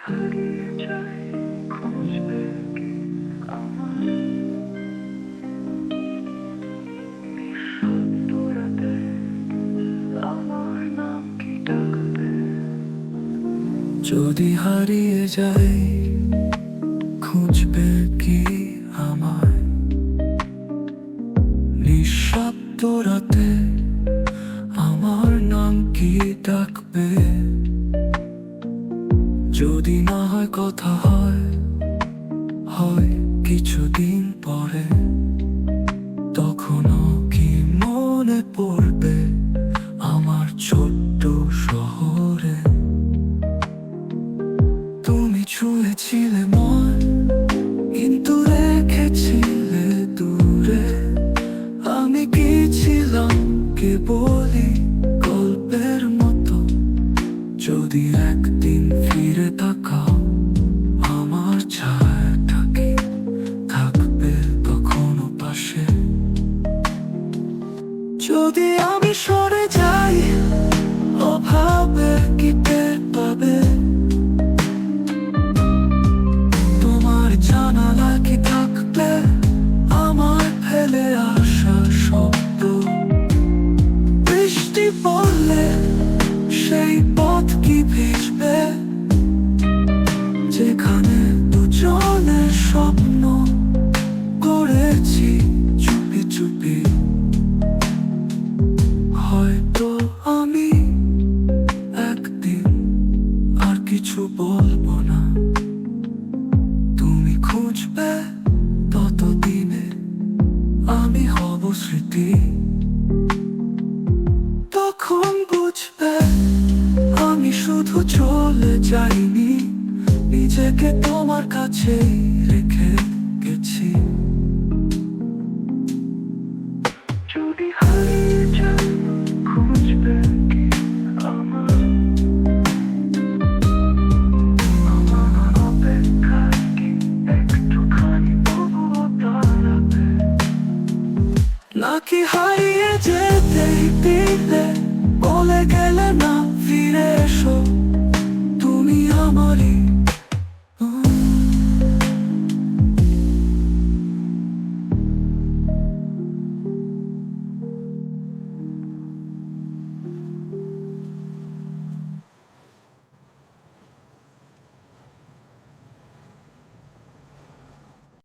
হারিয়ে যাই খুঁজবে কি আমার নিঃশব্দ রাতে আমার নাম কি ডাকবে যদি হারিয়ে যাই খুঁজবে কি আমায় নিঃশব্দ রাতে আমার নাম কি ডাকবে যদি না হয় কথা হয় কিছুদিন পরে তখনও কি মনে পড়বে আমার ছোট্ট শহরে তুমি ছুঁয়েছিলে মন কিন্তু রেখেছিলে দূরে আমি কি ছিলাম কেবলই গল্পের মতো যদি একদিন ফিরে তাকাও আমার ছায়াটা কি থাকবে তখনও পাশে যদি আমি সরে যাই অভাবে কি টের পাবে তোমার জানালা কি থাকবে আমার ফেলে আসা শব্দ বৃষ্টি পড়লে সেই পথ কি ভিজবে যেখানে দুজনের স্বপ্ন করেছি চুপি চুপি হয়তো আমি একদিন আর কিছু বলবো না তুমি খুঁজবে ততদিনে আমি হব স্মৃতি তখন বুঝবে আমি শুধু চলে যাইনি নিজেকে তোমার কাছে রেখে গেছি যদি হারিয়ে যাই খুঁজবে কি আমার অপেক্ষায় কি একটুখানি তবুও দাঁড়াবে নাকি হারিয়ে যেতেই দিলে বলে গেলে না ফিরে এসো